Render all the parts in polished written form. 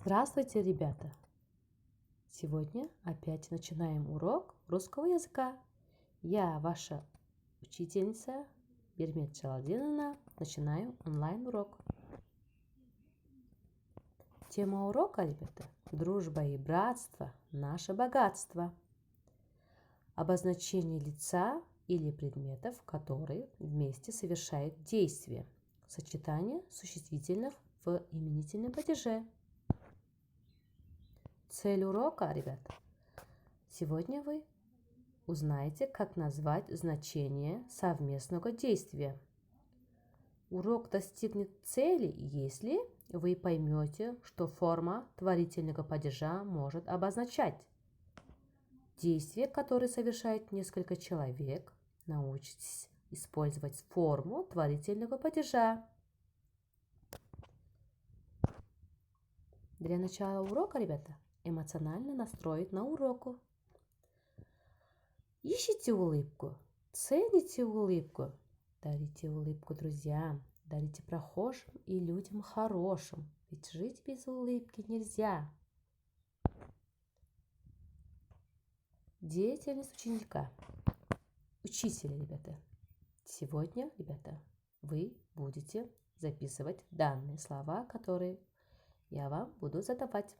Здравствуйте, ребята! Сегодня опять начинаем урок русского языка. Я ваша учительница Бермет Чаладиновна. Начинаю онлайн-урок. Тема урока, ребята, дружба и братство – наше богатство. Обозначение лица или предметов, которые вместе совершают действие. Сочетание существительных в именительном падеже. Цель урока, ребята. Сегодня вы узнаете, как назвать значение совместного действия. Урок достигнет цели, если вы поймете, что форма творительного падежа может обозначать действие, которое совершает несколько человек. Научитесь использовать форму творительного падежа. Для начала урока, ребята, эмоционально настроить на уроку. Ищите улыбку, цените улыбку, дарите улыбку друзьям, дарите прохожим и людям хорошим, ведь жить без улыбки нельзя. Деятельность ученика. Учителя, ребята. Сегодня, ребята, вы будете записывать данные слова, которые я вам буду задавать.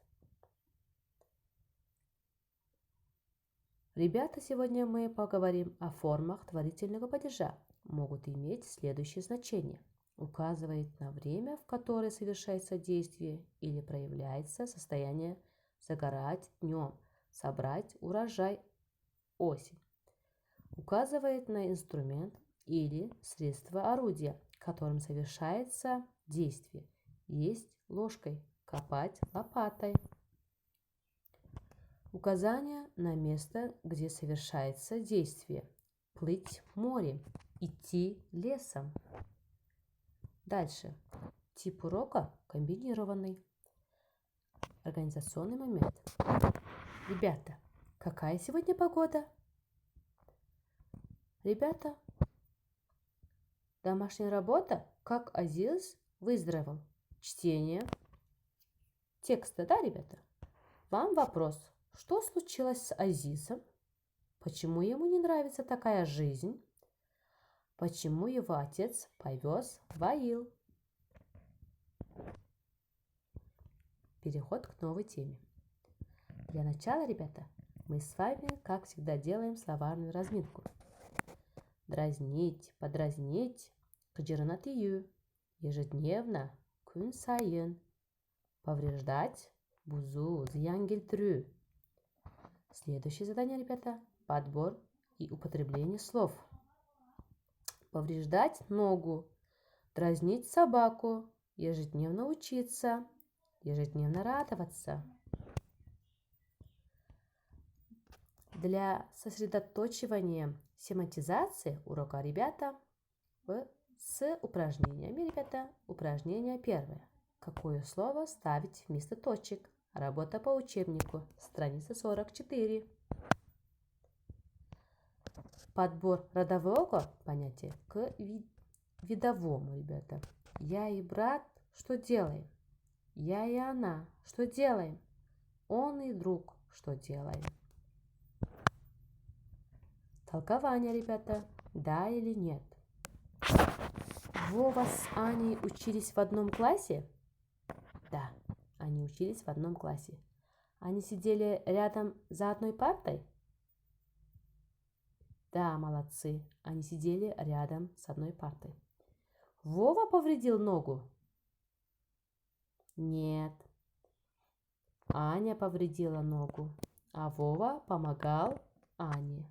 Ребята, сегодня мы поговорим о формах творительного падежа. Могут иметь следующие значения. Указывает на время, в которое совершается действие или проявляется состояние загорать днем, собрать урожай осень. Указывает на инструмент или средство орудия, которым совершается действие. Есть ложкой, копать лопатой. Указание на место, где совершается действие. Плыть морем, идти лесом. Дальше. Тип урока комбинированный. Организационный момент. Ребята, какая сегодня погода? Ребята, домашняя работа, как Азиз выздоровел. Чтение текста, да, ребята? Вам вопрос. Что случилось с Азизом? Почему ему не нравится такая жизнь? Почему его отец повез в Аил? Переход к новой теме. Для начала, ребята, мы с вами, как всегда, делаем словарную разминку. Дразнить, подразнить, кыжырнатыю, ежедневно, күн сайын. Повреждать, бузу, зиян келтирүү. Следующее задание, ребята, подбор и употребление слов. Повреждать ногу, дразнить собаку, ежедневно учиться, ежедневно радоваться. Для сосредоточивания семантизации урока, ребята, с упражнениями, ребята, упражнение первое. Какое слово ставить вместо точек? Работа по учебнику, страница 44. Подбор родового понятия к видовому, ребята. Я и брат, что делаем? Я и она, что делаем? Он и друг, что делаем? Толкование, ребята, да или нет? Вова с Аней учились в одном классе? Да, они учились в одном классе. Они сидели рядом за одной партой? Да, молодцы, они сидели рядом с одной партой. Вова повредил ногу? Нет. Аня повредила ногу, а Вова помогал Ане.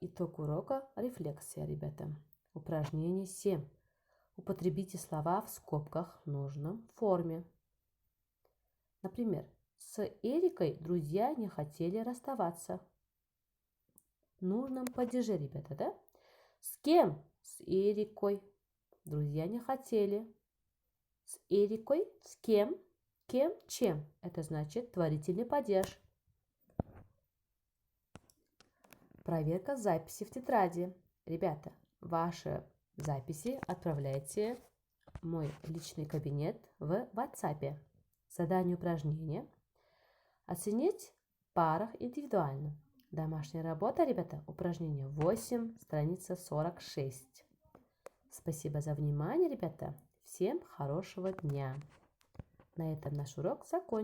Итог урока – рефлексия, ребята. Упражнение 7. Употребите слова в скобках в нужном форме. Например, с Эрикой друзья не хотели расставаться. В нужном падеже, ребята, да? С кем? С Эрикой. Друзья не хотели. С Эрикой? С кем? Кем? Чем? Это значит творительный падеж. Проверка записи в тетради. Ребята, ваши записи отправляйте мой личный кабинет в WhatsApp. Задание упражнения. Оценить в парах индивидуально. Домашняя работа, ребята, упражнение 8, страница 46. Спасибо за внимание, ребята. Всем хорошего дня. На этом наш урок закончен.